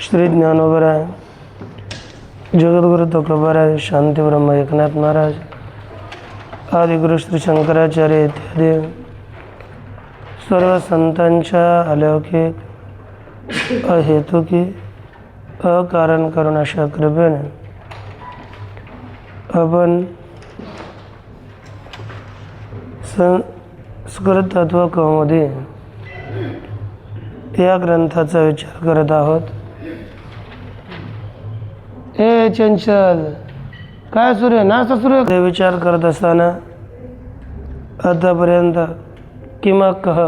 श्री ज्ञानोबराय जगद्गुरु तुकोबाराय शांती ब्रह्म एकनाथ महाराज आदिगुरु श्री शंकराचार्य इत्यादी सर्व संतांच्या अलौकिक अहेतुकी अकारण करून अशा कृपेने आपण संस्कृत तत्व कौमुदी या ग्रंथाचा विचार करत आहोत. ए चंचल, काय सुरू आहे? नाश्ता सुरू आहे? विचार करत असताना आतापर्यंत किंवा कह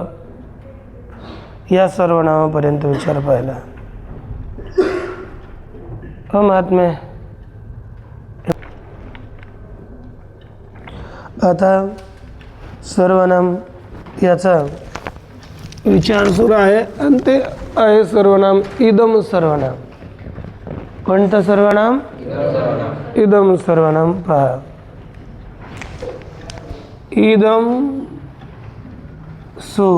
या सर्व नावापर्यंत विचार पाहिला. महात्मे, आता सर्वनाम याचा विचार सुरू आहे आणि ते आहे सर्वनाम इदम सर्वनाम. कोणतं सर्वनाम? इदम सर्वनाम. पहा, इदम सु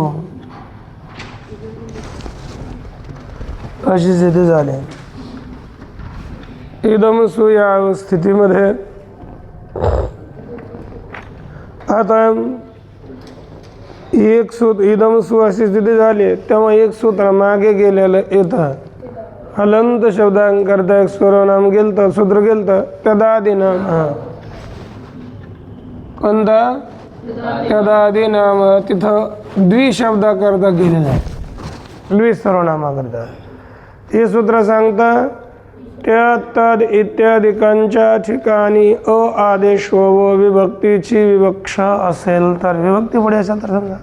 अशी स्थिती झाली. इदम सु या स्थितीमध्ये आता एक सूत्र इदम सु अशी स्थिती झाली तेव्हा एक सूत्र मागे गेलेलं येतं. हलंत शब्दांकरता एक सर्वनाम गेलतं, सूत्र गेलतं तदादिनाम. कोणता? तदादिनाम. तिथं द्विशब्दाकरता गेलेलं आहे, द्विसर्वनामाकरता. हे सूत्र सांगतं त्या तद इत्यादिकांच्या ठिकाणी अ आदेश व विभक्तीची विवक्षा असेल तर, विभक्ती पुढे असेल तर समजा.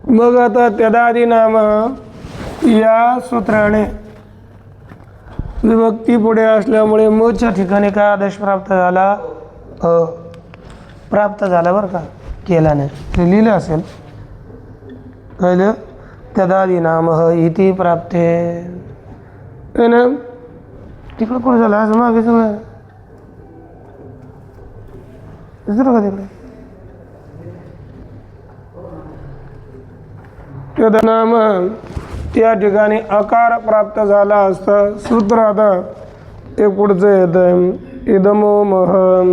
मग आता तदादिनाम या सूत्राने विभक्ती पुढे असल्यामुळे मच्या ठिकाणी काय आदेश प्राप्त झाला? प्राप्त झाला बरं का, केला नाही. ते लिहिलं असेल, कळलं? तदादिनाम इति प्राप्ते. ना तिकडं कोण झालं असं मागे सगळं दुसरं का तिकडे? तदनाम त्या ठिकाणी अकार प्राप्त झाला असता. सूत्र आता ते पुढचं येतं इदमो महम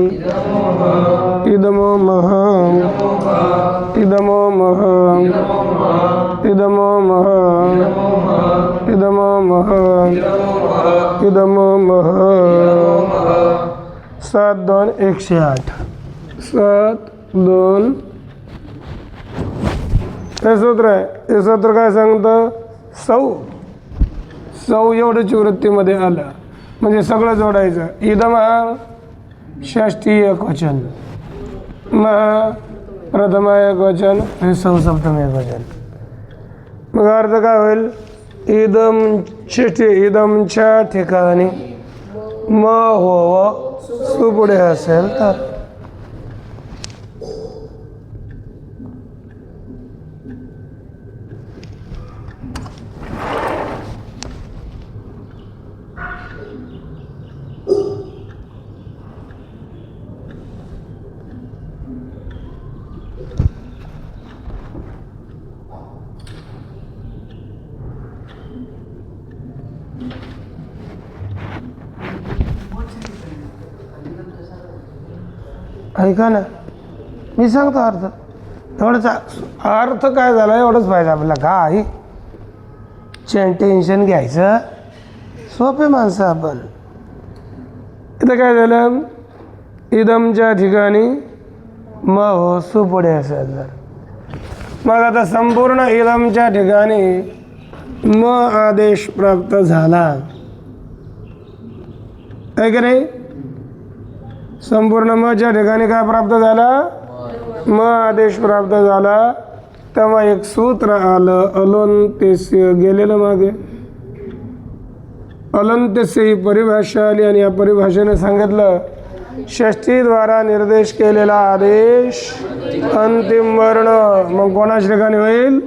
इदमो महम इदमो महम इदमो महम इदमो महम इदमो महम. 7 2 108. 7 2 हे सूत्र आहे. हे सूत्र काय सांगतं? सौ एवढंच वृत्तीमध्ये आलं म्हणजे सगळं जोडायचं. इदम हा षष्ठी एकवचन, महा प्रथमा एकवचन आणि सौ सप्तमी एकवचन. मग अर्थ काय होईल? इदम षष्ठी इदमच्या ठिकाणी म हो सु पुढे असेल तर. ऐका ना, मी सांगतो अर्थ. एवढंच अर्थ काय झाला एवढंच पाहिजे आपल्याला. काय टेन्शन घ्यायचं, सोपे माणसं आपण. इथं काय झालं? इदमच्या ठिकाणी म हो सु पुढे असेल तर. मग आता संपूर्ण इदमच्या ठिकाणी म आदेश प्राप्त झाला आहे की नाही? संपूर्ण मच्या ठिकाणी काय प्राप्त झाला? म आदेश प्राप्त झाला. तेव्हा एक सूत्र आलं अलोंतेस्य, गेलेलं मागे. अलोंतेस्य ही परिभाषा आली आणि या परिभाषेने सांगितलं षष्टीद्वारा निर्देश केलेला आदेश अंतिम वर्ण मग कोणाच्या ठिकाणी होईल?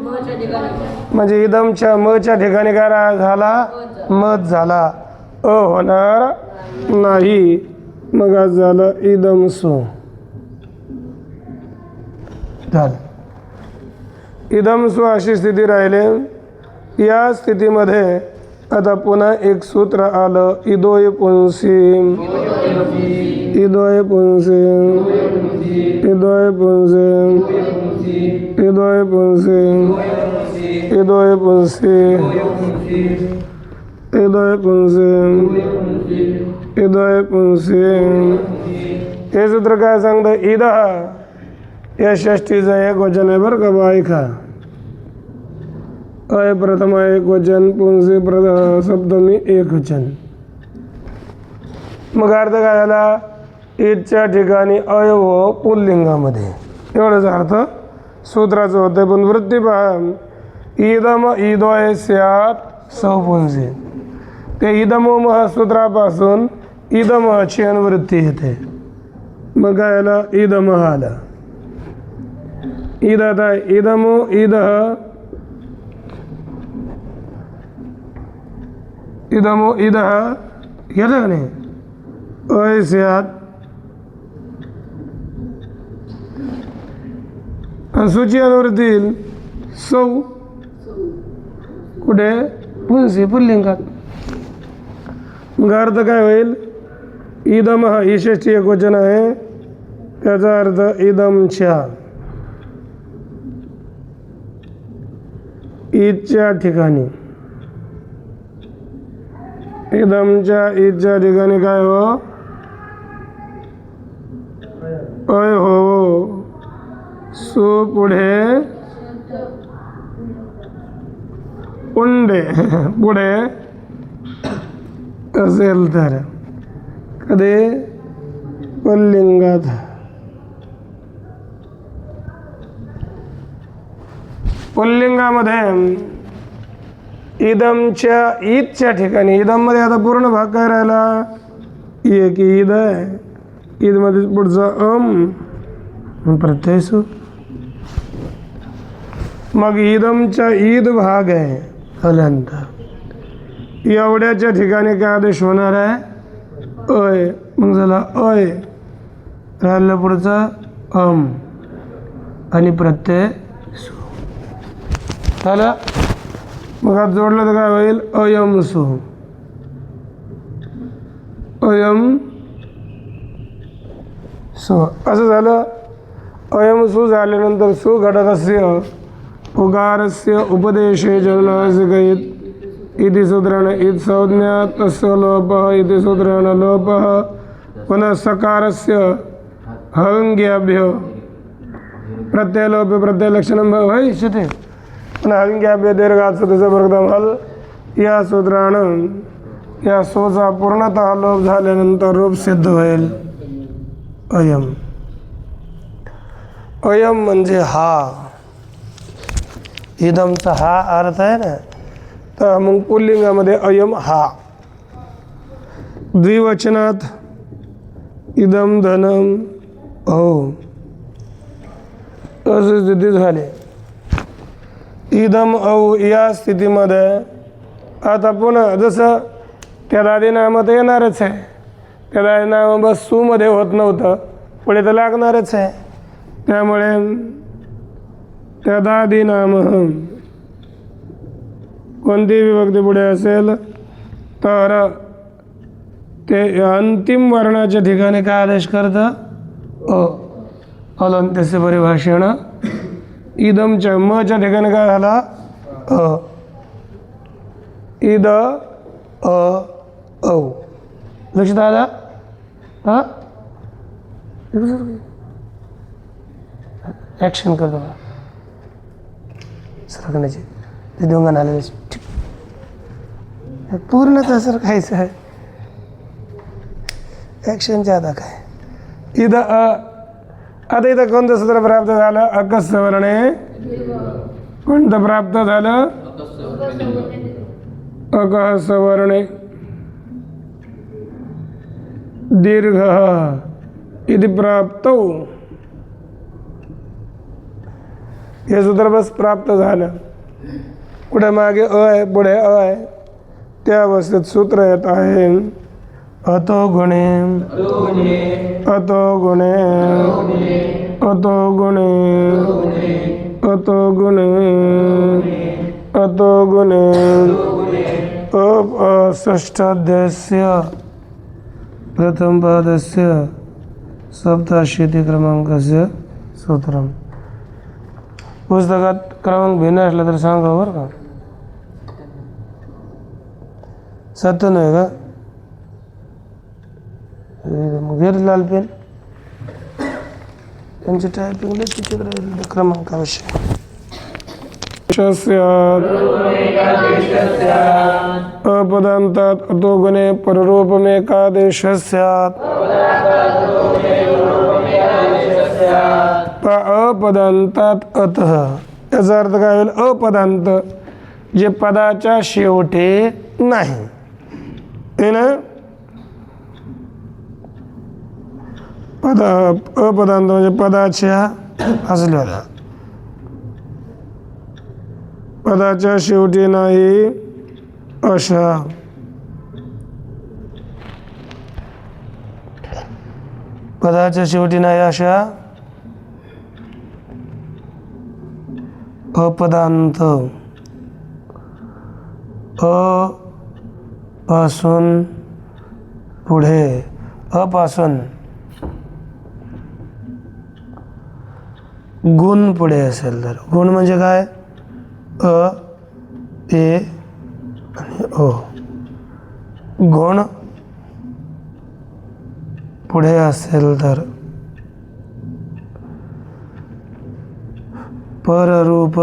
म्हणजे इदमच्या मच्या ठिकाणी काय झाला? मत झाला. होणार नाही. मग आज झालं इदम सु झालं. इदम सु अशी स्थिती राहिले. या स्थितीमध्ये आता पुन्हा एक सूत्र आलं इदोय पुंसीम, इदोय पुंसीम, इदोय पुंसीम, इदोय पुंसीम, इदोय पुंसीम, इदोय पुंसीम, इदोय पुंसीम. हे सूत्र काय सांगतं? इद या षष्टीचं एक वचन आहे बरं का बा, ऐका. अय प्रथम एक वचन, पुंसी सप्तमी एक वचन. मग अर्थ काय झाला? ईदच्या ठिकाणी अय हो पुल्लिंगामध्ये, एवढंच अर्थ सूत्राचं होतं. पण वृत्ती पहा, इदम इदोय स्यात सौपुंसी. ते इदमोम सूत्रापासून इदमची अनुवृत्ती येते. मग काय आला? इदम आला. ईद आता इदमो ईद, इदमो ईद गेलं का नाही? अयस्यात सूची अनुवृत्ती सौ कुठे? पुंसी पुल्लिंगात. मग अर्थ काय होईल? इदम ही षष्ठी एक वचन आहे, त्याचा अर्थ इदमच्या, ईदच्या ठिकाणी. इदमच्या ईदच्या ठिकाणी काय हो? अय हो सु पुढे उंडे पुढे असेल तर कधी पुल्लिंगात. पुल्लिंगामध्ये इदमच्या ईदच्या ठिकाणी, ईदमध्ये आता पूर्ण भाग काय राहिला? एक ईद आहे. ईदमध्ये पुढचा प्रत्यय सु. मग इदमच्या ईद भाग आहे हलंत. एवढ्याच्या ठिकाणी काय आदेश होणार आहे? अय. मग झाला अय, राहिलं पुढचा आणि प्रत्यय सु झाला. मग आज जोडलं तर काय होईल? अयम सु. अयम सु असं झालं. अयम सु झाल्यानंतर सु घटकस्य उगारस्य उपदेशे जननास्य गईत इति सूत्राण ईद संज्ञा तस्य लोपः इति सूत्राण लोपः पुनः सकारस्य हंग्याभ्य प्रत्ययलोपे प्रत्ययलक्षणं भविष्यति पुनः हंग्याभ्य दीर्घात् सुतीचं प्रथम हल. या सूत्रानं या सोचा पूर्णतः लोप झाल्यानंतर रूप सिद्ध होईल अयम. अयम म्हणजे हा, इदमचा हा अर्थ आहे ना. तर मग पुल्लिंगामध्ये अयम हा. द्विवचनात इदम धनम हो अशी स्थिती झाली. इदम औ या स्थितीमध्ये आता पुन्हा जसं त्या दादी नामात येणारच आहे. त्या दादी नाम बस सूमध्ये होत नव्हतं, पुढे तर लागणारच आहे. त्यामुळे त्या दादी नाम कोणती विभक्ती पुढे असेल तर ते अंतिम वर्णाच्या ठिकाणी काय आदेश करतं? अलंत्यस्य परिभाषेण इदमच्या मच्या ठिकाणी काय झाला? इद औ. लक्षात आला? हा ॲक्शन करतो सरकण्याची ते दोंगण आले पूर्ण तसं खायचं आहे. ॲक्शनच्या आता काय इथं आता इथं कोणतं सूत्र प्राप्त झालं अकस्य वर्णे कोणतं प्राप्त झालं अकस्य वर्णे दीर्घ इति प्राप्त हे सूत्र बस प्राप्त झालं पुढे मागे आहे पुढे आहे त्या अवस्थेत सूत्र येत आहे अतो गुणे अतो गुणे अतो गुणे अतो गुणे अतो गुणे षष्ठाध्यायस्य प्रथम पादस्य सप्ताशीति क्रमांकाचं सूत्रम पुस्तकात क्रमांक भिन्न असला तर सांगा बरं का 97 आहे का घेर लाल पेन त्यांची टायपिंग तिकडे क्रमांकाविषयी अपदांतात अतो गुणे पररूपमेकादेश स्यात् अपदांतात अतः याचा अर्थ काय होईल अपदांत जे पदाच्या शेवटी नाही हे ना अपदांत म्हणजे पदाच्या असलेल्या पदाच्या शेवटी नाही अशा पदाच्या शेवटी नाही अशा अपदांत अ पासून पुढे अपासून गुण पुढे असेल तर गुण म्हणजे काय अ ए आणि ओ गुण पुढे असेल तर पररूप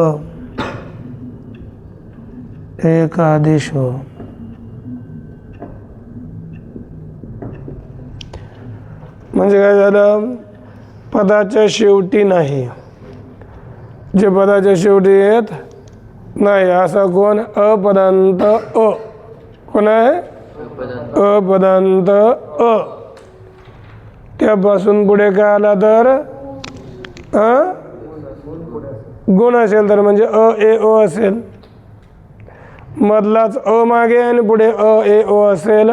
एकादेश म्हणजे काय झालं पदाच्या शेवटी नाही जे पदाच्या शेवटी येत नाही असा कोण अपदांत अ कोण आहे अपदांत अ त्यापासून पुढे काय आला तर गुण असेल तर म्हणजे अ ए ओ असेल मधलाच अ मागे आणि पुढे अ ए ओ असेल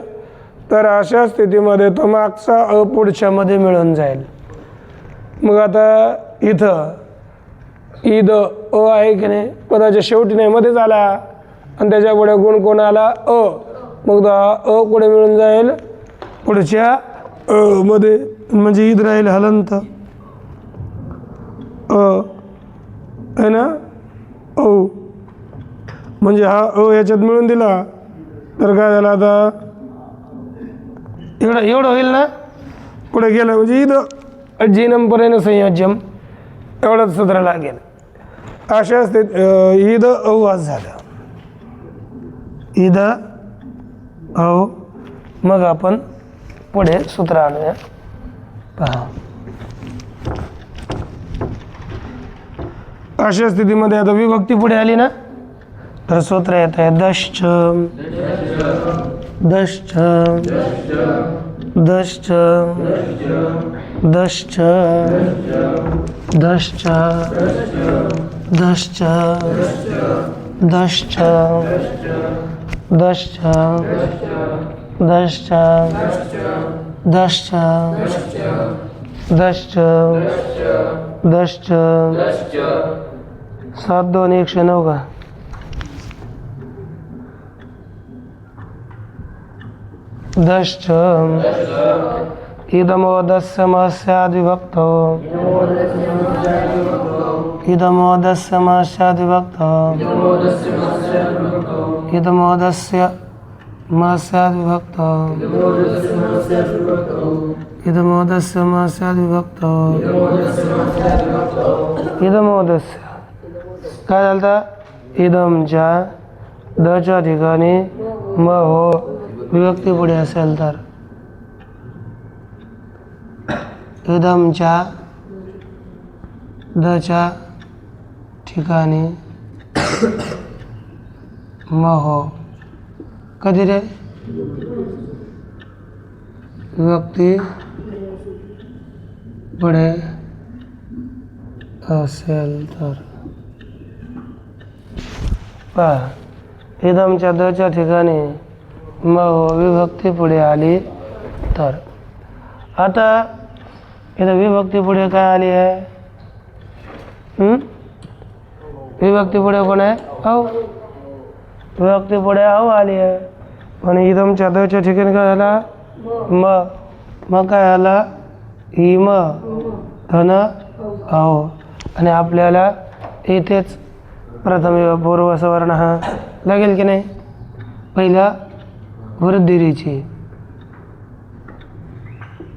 तर अशा स्थितीमध्ये तो मागचा अ पुढच्या मध्ये मिळून जाईल मग आता इथं ईद अ आहे की नाही पदाच्या शेवटी नाही मध्येच आला आणि त्याच्या पुढे गुण कोण आला अ मग तो अ पुढे मिळून जाईल पुढच्या अ मध्ये म्हणजे ईद राहील हलंत अ आहे ना ओ म्हणजे हा अ याच्यात मिळून दिला तर काय झालं आता एवढं होईल ना पुढे गेलं म्हणजे ईद अज्जीनम परेन संयोज्यम एवढंच सूत्र लागेल अशा स्थितीत ईद औवाज झालं ईद औ मग आपण पुढे सूत्र आणूया पहा अशा स्थितीमध्ये आता विभक्ती पुढे आली ना तर सूत्र येत आहे दश्च दश्च दश्च दश्च दश्च दश्च दश्च दश्च दश्च दश्च दश्च दश्च 7 2 109 का दश्च इदमोदस्य महस्याद्विभक्तो इदमोदस्य महस्याद्विभक्तो इदमोदस्य महस्याद्विभक्तो इदमोदस्य महस्याद्विभक्तो इदमोदस्य काय झालं इदमच्या दच्या ठिकाणी म हो विभक्ती पुढे असेल तर इदमच्या दच्या ठिकाणी महो कधी रे व्यक्ती पुढे असेल तर पहा इदमच्या दच्या ठिकाणी महो विभक्ती पुढे आली तर आता इथं विभक्ती पुढे काय आली आहे विभक्ती पुढे कोण आहे औ विभक्ती पुढे औ आली आहे पण इदमच्या दच्या ठिकाणी काय झाला मग काय आला इम धन औ आणि आपल्याला इथेच प्रथम पूर्व सवर्ण हा लागेल की नाही पहिला वृद्धिरीची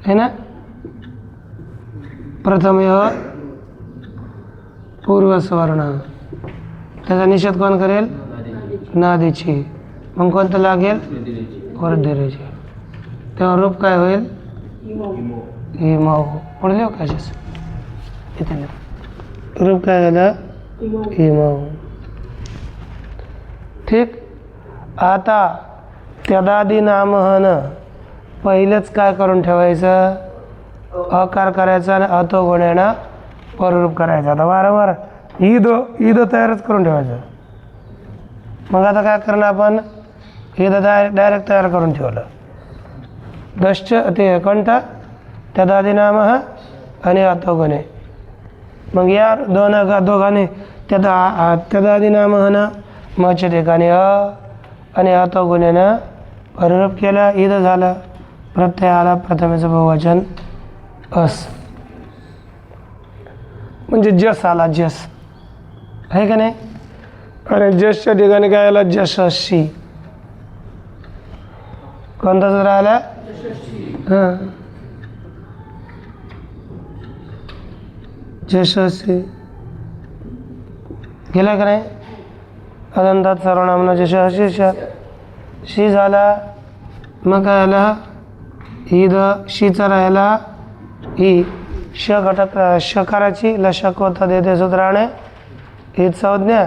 है ना प्रथम पूर्व सवर्ण त्याचा निषेध कोण करेल नादीची मग कोणतं लागेल वृद्धिरीची तेव्हा रूप काय होईल इमौ पुढे लिहू का इथे रूप काय झालं इमौ ठीक आता त्यादादी नामहन पहिलंच काय करून ठेवायचं अकार करायचा आणि अतो गुण्यानं पररूप करायचं आता वारंवार ईद तयारच करून ठेवायचं मग आता काय करणार आपण ईद डायरेक्ट तयार करून ठेवलं दश्च ते कंठ त्यादादी नाम आणि अतो गुणे मग या दोघांनी त्यादादी नाम न मच्या ठिकाणी आणि अतो गुण्यानं पररूप केलं ईद झालं प्रत्यय आला प्रथमेचं बहुवचन अस म्हणजे जस आला जस आहे का नाही आणि जसच्या ठिकाणी काय आला जशस्वी कोणता जर आला हां जशस्वी गेला का नाही अनंतात सर्वनामना जशस्वी शी झाला मग काय आला ईद शीचा राहिला ही श घटक शकाराची लशकवता देते सूत्राने ही संज्ञा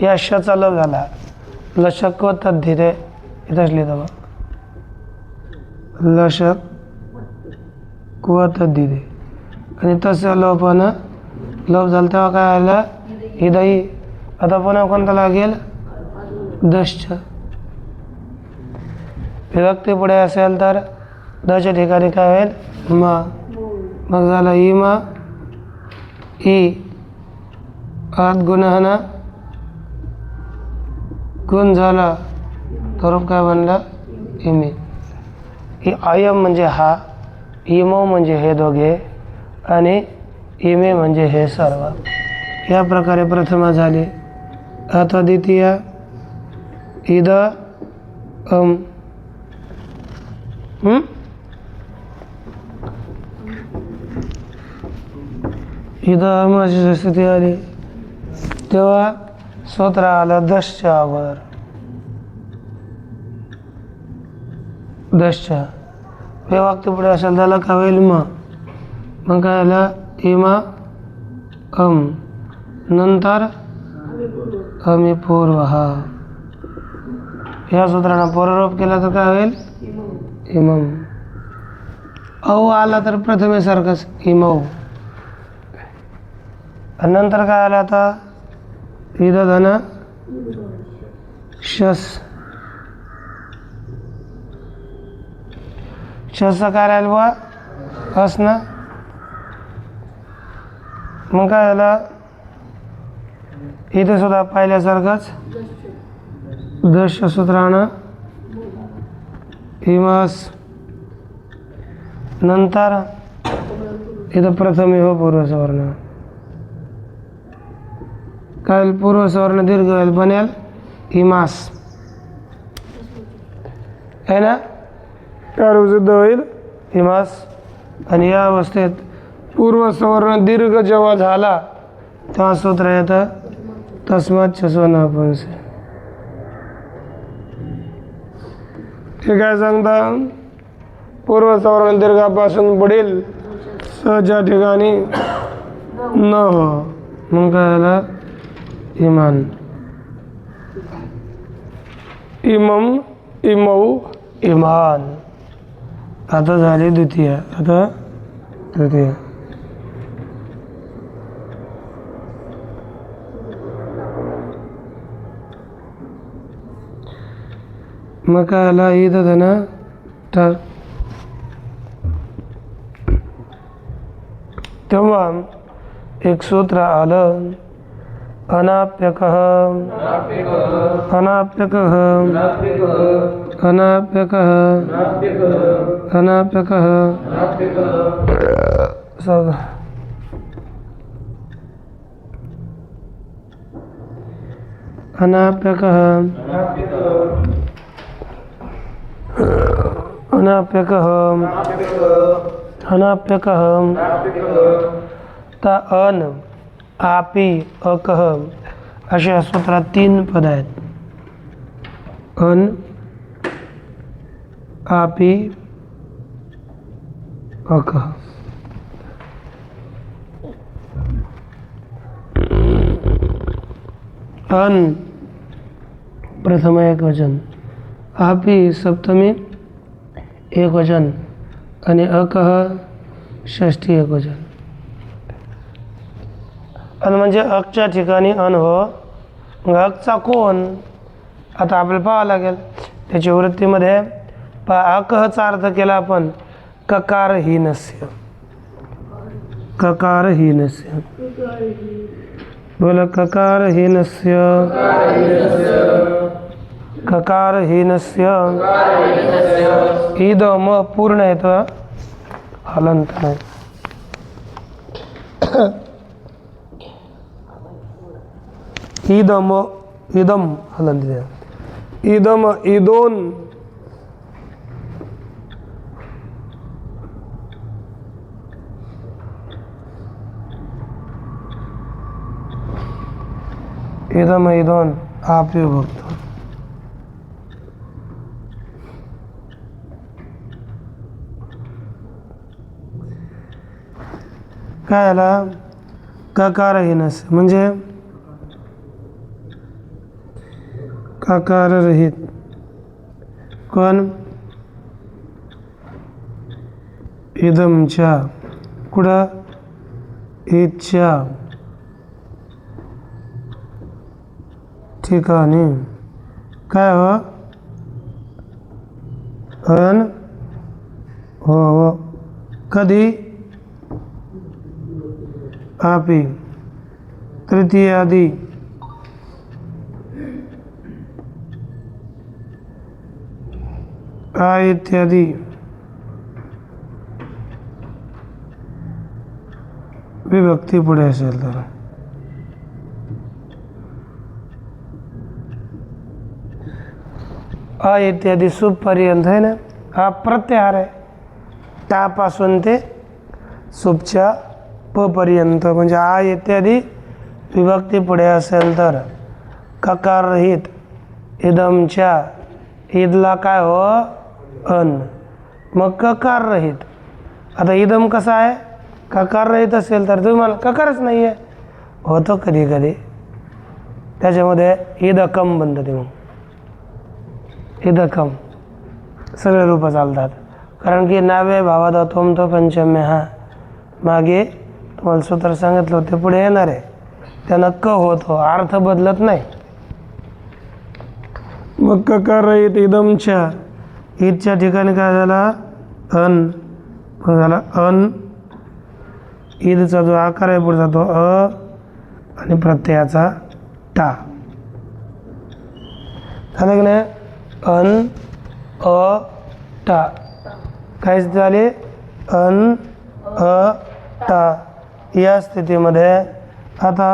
या शचा लोप झाला लशक तद्धिते इथंच लिहितो लशक व तद्धिते आणि तसं लोपानं लोप झालं तेव्हा काय आलं ही दही आता पुन्हा कोणता लागेल दश्च विभक्ती पुढे असेल तर दच्या ठिकाणी काय होईल मग झालं इम ई आत गुणहना गुण झाला तर काय बनलं इमे ही आयम म्हणजे हा इमो म्हणजे हे दोघे आणि इमे म्हणजे हे सर्व या प्रकारे प्रथमा झाली आता द्वितीय इद इथं अशी स्थिती आली तेव्हा सूत्र आलं दशच्या अगोदर दशच्या विभक्ती पुढे असेल त्याला काय होईल मग काय आलं इमा नंतर अमी पूर्व हा या सूत्रानं पुनरुप केला तर काय होईल इमम औ आला तर प्रथमेसारखंच इमौ आणि नंतर काय आलं आता इथं धन शस काय राहील बा हस ना मग काय झालं इथे सुद्धा पाहिल्यासारखंच दश सूत्रानं इमास नंतर इथं प्रथम हो पूर्वसवर्ण काय पूर्वसवर्ण दीर्घ बनेल इमास है ना काय सिद्ध होईल इमास आणि या अवस्थेत पूर्वसवर्ण दीर्घ जेव्हा झाला तेव्हा सूत्र येतं तस्मात छसवनापुंस हे काय सांगता पूर्वसवर्ण दीर्घापासून पुढील स ज्या ठिकाणी न हो मग काय झालं इमान. इमम इमौ इमान. आता झाली द्वितीय. आता तृतीय. मग काय आला इथं ना तर तेव्हा एक सूत्र आलं अनाप्यकः अनाप्यकः अनाप्यकः अनाप्यकः सब अनाप्यकः अनाप्यकः अनाप्यकः ता अन आपी अकह अशा सूत्रात 3 पद आहेत. अन आपी अकह. अन प्रथम एकवचन, आपी सप्तमी एकवचन आणि अकह षष्ठी एकवचन. अन म्हणजे अकच्या ठिकाणी अन हो. मग अकचा कोण आता आपल्याला पाहावं लागेल. त्याच्या वृत्तीमध्ये अकहचा अर्थ केला आपण ककारहीनस्य. ककारहीनस्य बोला ककारहीनस्य ककारहीनस्य. ईद म पूर्ण येतं हलंत नाही. इदम इदम हलंत द्या. इदम इदोन इदम इदोन आप विभक्त. काय आला ककारहीनस म्हणजे ककार रहित. कोण इदमच्या कुठं ईदच्या ठिकाणी काय हो अन हो हो कधी आपी तृतीय आदी आ इत्यादी विभक्ती पुढे असेल तर अ इत्यादी सुपपर्यंत आहे ना. हा प्रत्याहार आहे. त्यापासून ते सुपच्या प पर्यंत म्हणजे आ इत्यादी विभक्ती पुढे असेल तर ककार रहित इदमच्या ईदला काय हो अन. मग ककार रहित. आता इदम कसा आहे ककार रहित असेल तर तुम्हाला ककारच नाही आहे होतो कधी कधी. त्याच्यामध्ये ईदकम बनतं ते. मग ईदकम सगळे रूप चालतात. कारण की नावे भावात तोम तो पंचम्य हा मागे तुम्हाला सूत्र सांगितलं होते पुढे येणार आहे. त्यानं क होतो अर्थ बदलत नाही. मग ककार रहित इदमच्या ईदच्या ठिकाणी काय झाला अन. झाला अन. ईदचा जो आकार आहे पुढे जातो अ आणि प्रत्ययाचा टा. झालं की नाही अन अ टा. काय झाले अन अ टा. या स्थितीमध्ये आता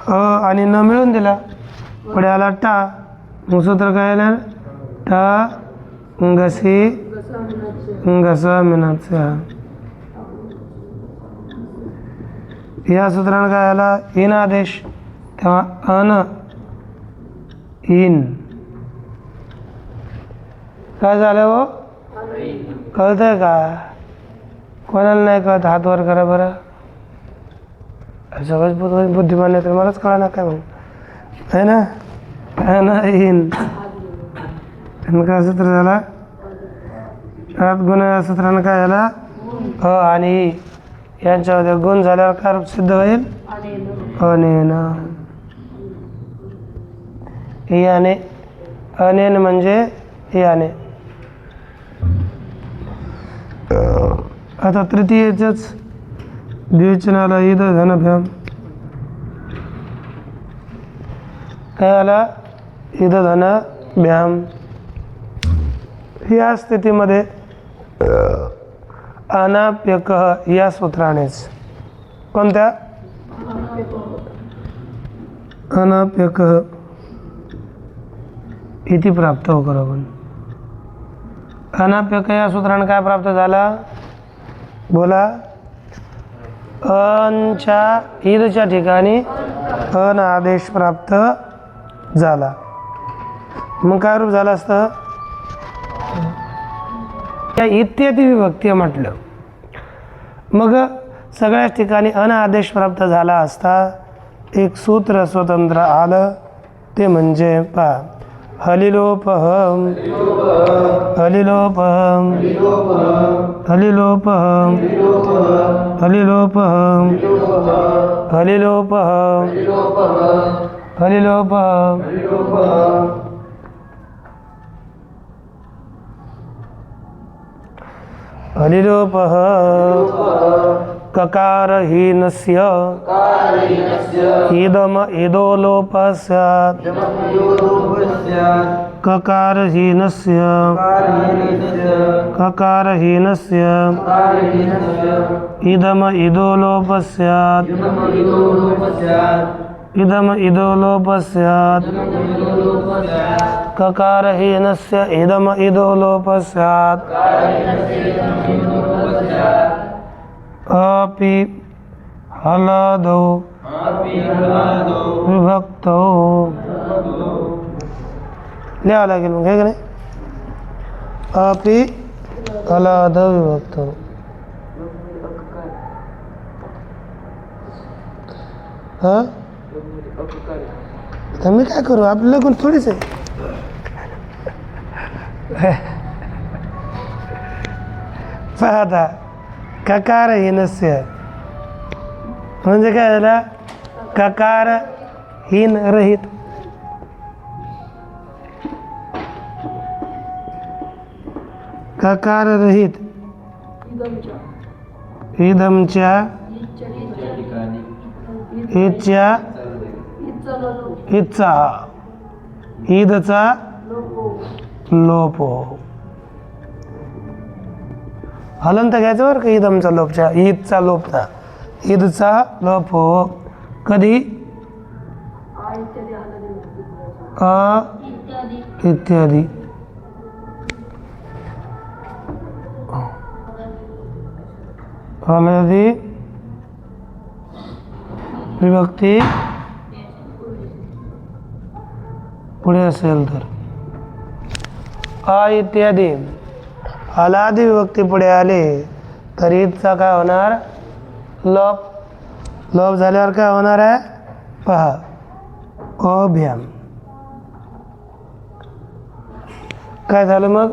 अ आणि न मिळून दिला पुढे आला टा. मग सूत्र काय आलं टा घसी घसा मिनाचा. या सूत्रानं काय आला इन आदेश. तेव्हा अन इन काय झालं हो कळतंय का. कोणाला नाही कळत हात वर करा बरं. सगळंच बुद्धिमान आहे तर मलाच कळा ना काय म्हणून आहे ना. इन का सूत्र झाला आत गुण सूत्रानं काय झाला आणि यांच्यामध्ये गुण झाल्यावर काय रूप सिद्ध होईल अनेन. याने अनेन म्हणजे याने. आता तृतीयच द्विवचनाला ईद धन भ्याम काय आला ईद धन भ्याम. या स्थितीमध्ये अनाप्यक या सूत्रानेच कोणत्या अनाप्यक इति प्राप्त हो करो आपण. अनाप्यक या सूत्राने काय प्राप्त झाला बोला. अनच्या ईदच्या ठिकाणी अन आदेश प्राप्त झाला. मग काय रूप झालं असतं त्या इत्यादी विभक्ती म्हटलं. मग सगळ्याच ठिकाणी अन आदेश प्राप्त झाला असता एक सूत्र स्वतंत्र आलं ते म्हणजे पहा हलिलोपहम हलिलोपहम हलिलोपहम हलिलोपहम हलिलोपहम हलिलोपहम. हलिलोपः ककारहीनस्य इदम इदो लोपः स्यात्. ककारहीनस्य ककारहीनस्य इदम इदो लोपः स्यात्. इदम इदो लोपः स्यात्. ककारहीनस्य इदम इदो लोपः स्यात्. अपि हलादौ विभक्तौ लिहावं लागेल मग हे का नाही. अपि हलादौ विभक्तौ. हां तर मी काय करू आपल्याला कोण थोडीच आहे. पाहता ककारहीनस्य म्हणजे काय झाला ककारहीन रहित. ककार रहित इदमच्या ईदच्या ईदचा ईदचा लोप हो. हलंत घ्यायचं बरं का ईदमचा लोपच्या ईदचा लोप ना ईदचा लोप हो. कधी अ इत्यादी हलदी विभक्ती पुढे असेल तर अ इत्यादी हलादी विभक्ती पुढे आले तर ईदचा काय होणार लोप. लोप झाल्यावर काय होणार आहे पहा अभ्याम. काय झालं मग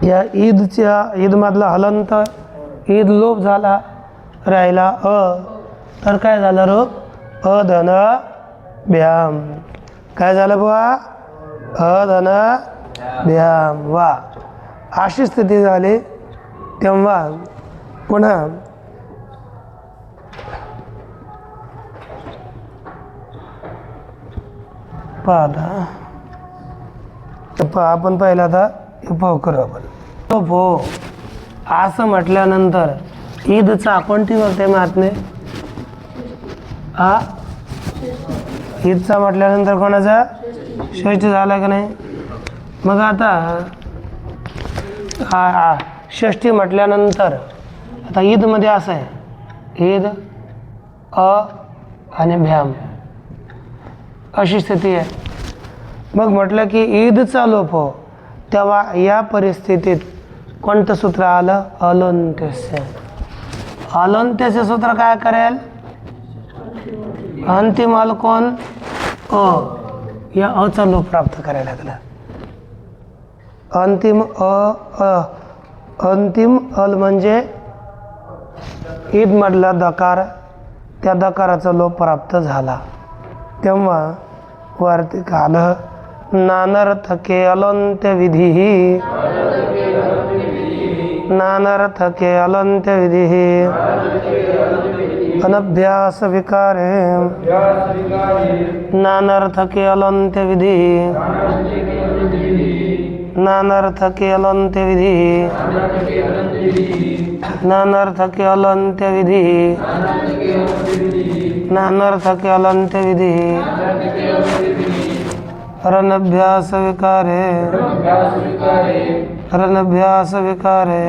या ईदच्या ईदमधला हलंत ईद लोप झाला राहिला तर काय झालं रूप अधन भ्याम. काय झालं बुवा अधन भ्याम. वा अशी स्थिती झाली तेव्हा पुन्हा पाहता आपण पाहिलं आता पाहू करू आपण हो असं म्हटल्यानंतर ईदचा कोणती वक्त आहे महात्मे हा ईदचा म्हटल्यानंतर कोणाचा षष्ठी झाला का नाही. मग आता षष्ठी म्हटल्यानंतर आता ईदमध्ये असं आहे ईद अ आणि भ्याम अशी स्थिती आहे. मग म्हटलं की ईदचा लोप हो तेव्हा या परिस्थितीत कोणतं सूत्र आलं? अलोन्त्यस्य. अलोन्त्यस्य सूत्र काय करेल? अंतिम अल कोण? अ. या अचा लोप प्राप्त करायला लागला. अंतिम अंतिम अल म्हणजे ईद मधला दकार, त्या दकाराचा लोप प्राप्त झाला. तेव्हा वरती आलं नानर्थके अलोन्त्य विधी. नानर्थके अलोन्त्य विधी अनभ्यास विकारे. नानर्थके अलोन्त्य विधी. नानर्थके अलोन्त्य विधी. नानर्थके अलोन्त्य विधी. नानर्थके अलोन्त्य विधी रनभ्यास विकारे. रनभ्यास विकारे.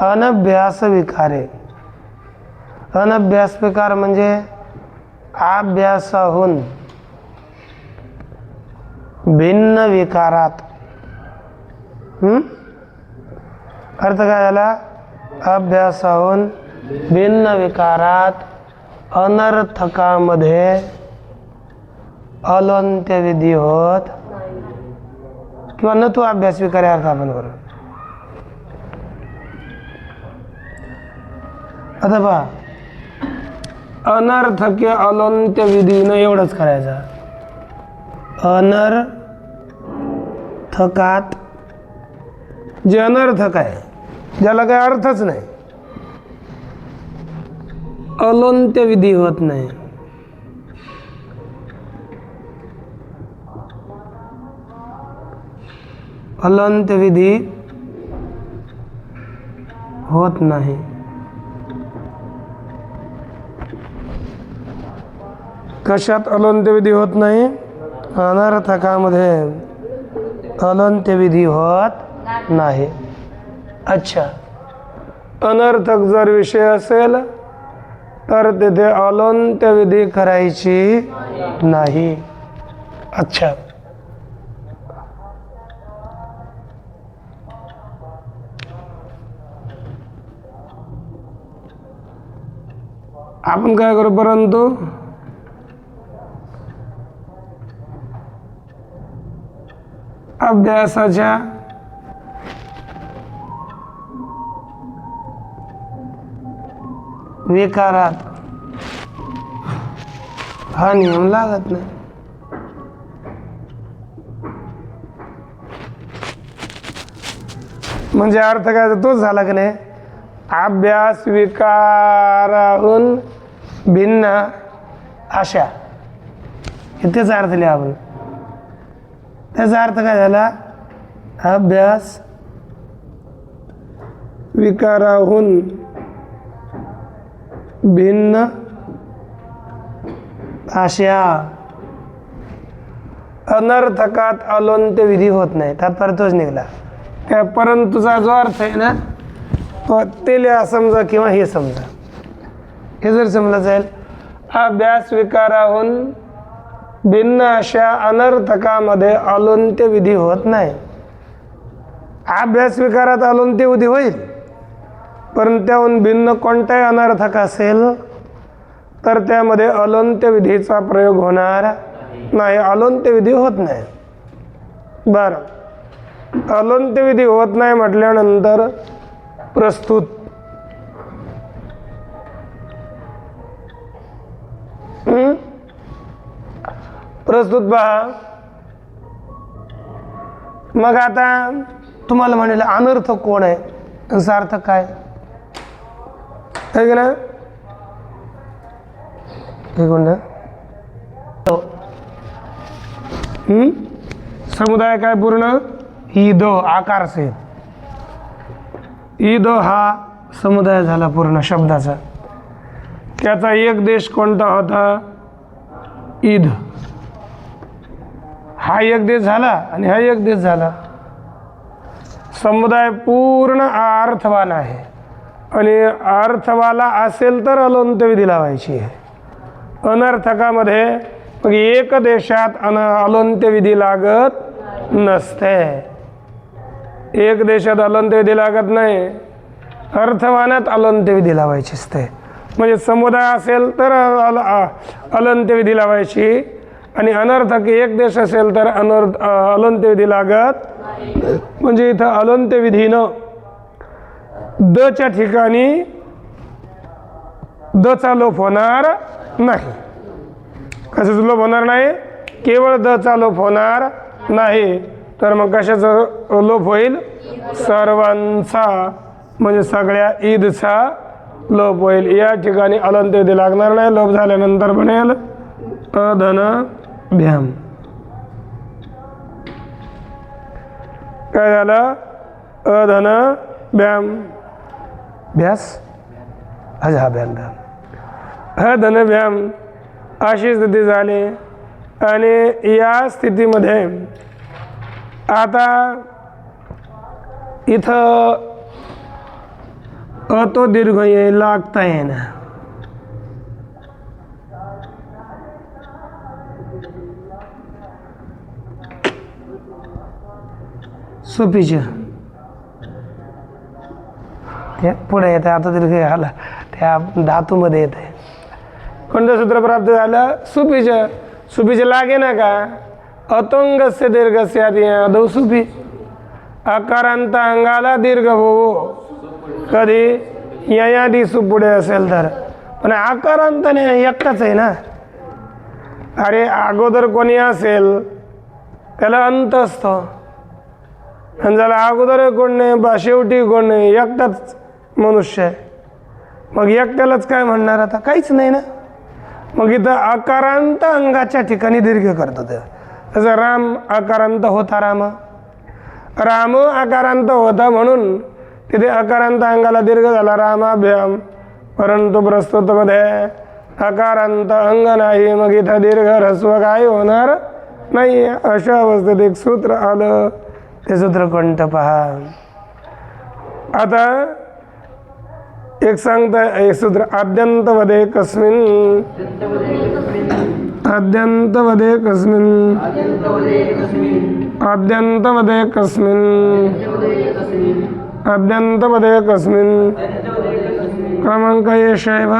अनभ्यास विकारे. अनभ्यास विकार म्हणजे अभ्यासाहून भिन्न विकारात. अर्थ काय झाला? अभ्यासाहून भिन्न विकारात अनर्थकामध्ये अलोन्त्य विधी होत किंवा न तो अभ्यास विकारी अर्थ आपण करू. आता पहा, अनर्थके अलोन्त्य विधीनं एवढंच करायचं. अनर्थकात जे अनर्थक आहे, ज्याला काही अर्थच नाही, अलोन्त्य विधी होत नाही. अलोन्त्य विधी होत नाही. कशात अलोन्त्य विधी होत नाही? अनर्थकामध्ये अलोन्त्य विधी होत नाही. अच्छा, अनर्थक जर विषय असेल तर तेथे अलोन्त्य विधी करायची नाही. अच्छा, आपण काय करू? परंतु अभ्यासाच्या विकारात हा नियम लागत नाही. म्हणजे अर्थ काय तोच झाला की नाही? अभ्यास विकाराहून भिन्न अशा, इथेच अर्थ लिहा आपण. त्याचा अर्थ काय झाला? अभ्यास विकाराहून भिन्न अशा अनर्थकात अलोन्त्य विधी होत नाही. तात्पर्य तोच निघाला. त्या परंतुचा जो अर्थ आहे ना, तो ते लिहा समजा किंवा हे समजा. हे जर समजलं जाईल, अभ्यास विकाराहून भिन्न अशा अनर्थकामध्ये अलोन्त्य विधी होत नाही. अभ्यास विकारात अलोन्त्य विधी होईल, पण त्याहून भिन्न कोणताही अनर्थक असेल तर त्यामध्ये अलोन्त्य विधीचा प्रयोग होणार नाही. अलोन्त्य विधी होत नाही. बरं, अलोन्त्य विधी होत नाही म्हटल्यानंतर प्रस्तुत प्रस्तुत पहा. मग आता तुम्हाला म्हणेल अनर्थक कोण आहे? त्याचा अर्थ काय आहे की ना? समुदाय काय पूर्ण? ईद आकार से. ईद हा समुदाय झाला पूर्ण शब्दाचा. त्याचा एक देश कोणता होता? ईद. हा एक देश झाला आणि हा एक देश झाला. समुदाय पूर्ण अर्थवान आहे आणि अर्थवाला असेल तर अलोन्त्य विधी लावायची आहे. अनर्थकामध्ये मग एक देशात अलंत्य विधी लागत नसते. एक देशात अलंत्य विधी लागत नाही, अर्थवानात अलंत्य विधी लावायची असते. म्हणजे समुदाय असेल तर अलंत्य विधी लावायची आणि अनर्थक एक देश असेल तर अलंत्य विधी लागत. म्हणजे इथं अलंत्य विधीनं दच्या ठिकाणी दचा लोप होणार नाही. कशाचा लोप होणार नाही? केवळ दचा लोप होणार नाही, तर मग कशाचा लोप होईल? सर्वांचा, म्हणजे सगळ्या ईदचा लोप होईल. या ठिकाणी अलंत्य विधी लागणार नाही. लोप झाल्यानंतर बनेल अधन भ्याम. काय झालं? अधन भ्याम. भ्यास हा भ्याम भ्याम अधन भ्याम अशी स्थिती झाली. आणि या स्थितीमध्ये आता इथं तो दीर्घ लागता येईना. सुपीच्या ते पुढे येते. आता दीर्घ आला त्या धातूमध्ये येते. कोणतं सूत्र प्राप्त झालं? सुपीच्या. सुपीचे लागे ना का? अतोंगस्य दीर्घस्य आदौ सुपी. अकारांत अंगाला दीर्घ होवो कधी ययादी सु पुढे असेल तर. पण आकारांताने एकटाच आहे ना. अरे अगोदर कोणी असेल त्याला अंत असतो, आणि ज्याला अगोदर कोण नाही शेवटी कोण नाही, एकटाच मनुष्य आहे. मग एकट्यालाच काय म्हणणार? आता काहीच नाही ना. मग इथं अकारांत अंगाच्या ठिकाणी दीर्घ करतात. तसं राम अकारांत होता. राम अकारांत होता म्हणून तिथे अकारांत अंगाला दीर्घ झाला रामाभ्याम. परंतु प्रस्तुतमध्ये अकारांत अंग नाही, मग इथं दीर्घ ह्रस्व काय होणार नाही. अशा अवस्थेत एक सूत्र आलं. ते सूत्र कोणतं पहा. आता एक सांगता एक सूत्र. आद्यंतवदे कस्मिन् आद्यंतवदे कस्मिन् आद्यंतवदे कस्मिन् आद्यंतवदे कस्मिन् क्रमांक एषैव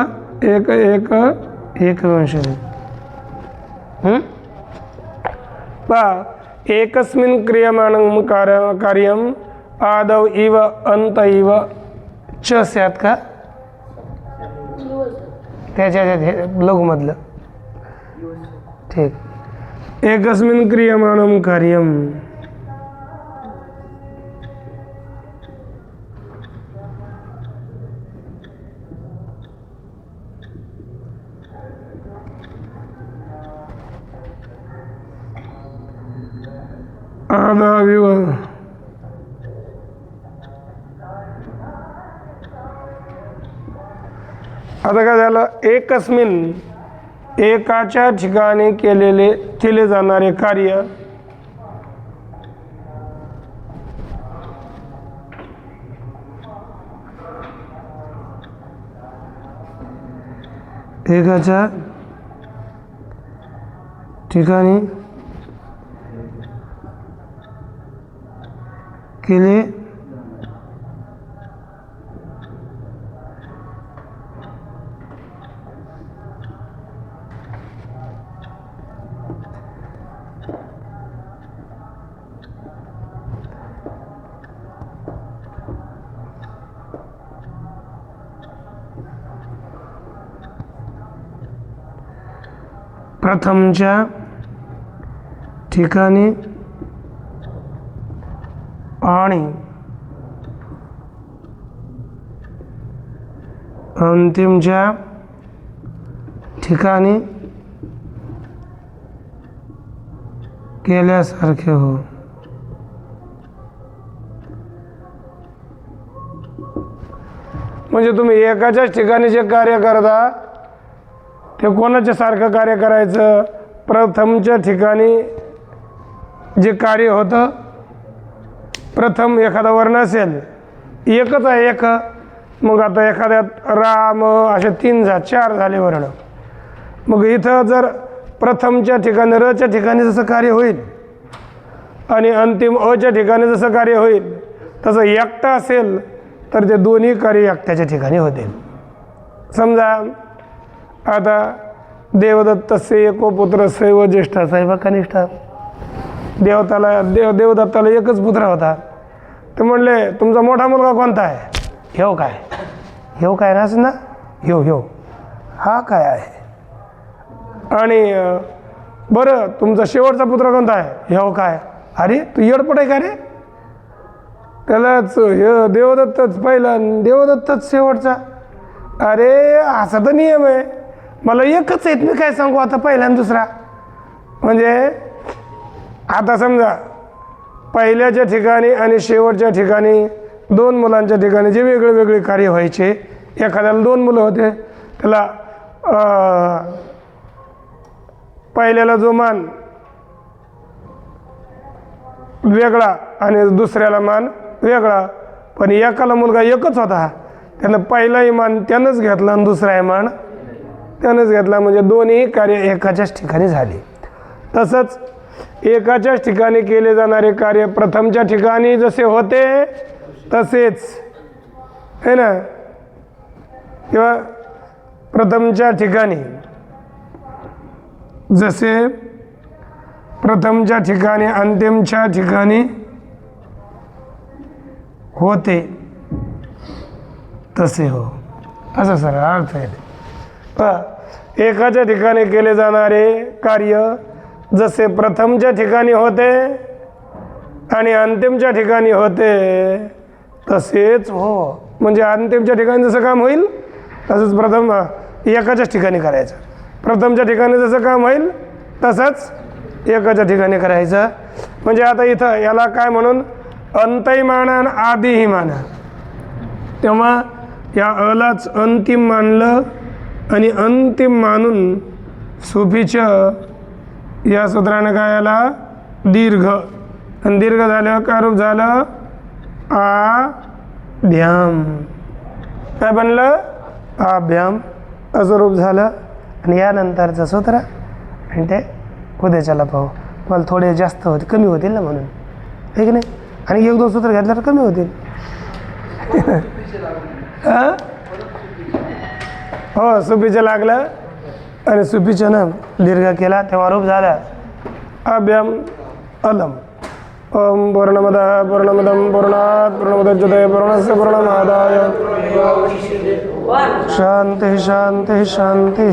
एक एक एकविंशति. पहा, एकस्मिन् क्रियमाणं कार्यम आदौ इव अंत इव च स्यात् का? त्याच्या लघुमधलं. ठीक. एकस्मिन् क्रियमाणं कार्यम आदाविव आता काय झालं? एकस्मिन एकाच्या ठिकाणी केले जाणारे कार्य एकाच्या ठिकाणी केले प्रथमच्या ठिकाणी आणि अंतिमच्या ठिकाणी केल्यासारखे हो. म्हणजे तुम्ही एकाच्याच ठिकाणी जे कार्य करता ते कोणाच्या सारखं कार्य करायचं? प्रथमच्या ठिकाणी जे कार्य होतं, प्रथम एखादा वर्ण असेल, एकच आहे एक, मग आता एखाद्यात राम असे 3 4 झाले वर्ण. मग इथं जर प्रथमच्या ठिकाणी रच्या ठिकाणी जसं कार्य होईल आणि अंतिम अच्या ठिकाणी जसं कार्य होईल तसं एकटा असेल तर ते दोन्ही कार्य एकट्याच्या ठिकाणी होतील. समजा आता देवदत्तस्य एको पुत्र सैव ज्येष्ठा सैव कनिष्ठा. देवदत्ताला एकच पुत्र होता. तर म्हणले तुमचा मोठा मुलगा कोणता आहे? ह्यो काय? ह्यो काय ना असं ना, ह्यो हा काय आहे. आणि बरं तुमचा शेवटचा पुत्र कोणता आहे? ह्यो काय? अरे तू येडपट आहे का रे? त्यालाच हे देवदत्तच पहिला देवदत्तच शेवटचा. अरे असा तर नियम आहे. मला एकच आहेत, मी काय सांगू आता पहिला आणि दुसरा. म्हणजे आता समजा पहिल्याच्या ठिकाणी आणि शेवटच्या ठिकाणी दोन मुलांच्या ठिकाणी जे वेगळे वेगळे कार्य व्हायचे. एखाद्याला दोन मुलं होते, त्याला पहिल्याला जो मान वेगळा आणि दुसऱ्याला मान वेगळा. पण एकाला मुलगा एकच होता, त्यानं पहिलाही मान त्यानंच घेतला आणि दुसराही मान त्यानंच घेतला. म्हणजे दोन्ही कार्य एकाच्याच ठिकाणी झाले. तसंच एकाच्याच ठिकाणी केले जाणारे कार्य प्रथमच्या ठिकाणी जसे होते तसेच है ना, किंवा प्रथमच्या ठिकाणी जसे प्रथमच्या ठिकाणी अंतिमच्या ठिकाणी होते तसे हो, असं सर अर्थ आहे. एकाच्या ठिकाणी केले जाणारे कार्य जसे प्रथमच्या ठिकाणी होते आणि अंतिमच्या ठिकाणी होते तसेच हो. म्हणजे अंतिमच्या ठिकाणी जसं काम होईल तसंच प्रथम एकाच्याच ठिकाणी करायचं. प्रथमच्या ठिकाणी जसं काम होईल तसंच एकाच्या ठिकाणी करायचं. म्हणजे आता इथं याला काय म्हणून अंतही माना आणि आदिही माना. तेव्हा या अलाच अंतिम मानलं आणि अंतिम मानून सुफीचं या सूत्राने काय आला दीर्घ. आणि दीर्घ झाल्यावर काय रूप झालं आभ्याम. काय बनलं आभ्याम असं रूप झालं. आणि यानंतरचं सूत्र आणि ते उद्याच्याला पाहू. मला थोडे जास्त होते कमी होतील ना म्हणून, हे की नाही. आणि एक दोन सूत्र घेतल्यावर कमी होतील. हो सुफीचं लागलं आणि सुफीचं ना दीर्घ केला तेव्हा रूप झाला अभ्याम अलम. ओम पूर्णमदः पूर्णमिदं पूर्णात् पूर्णमुदच्यते पूर्णस्य पूर्णमादाय शांती शांती शांती.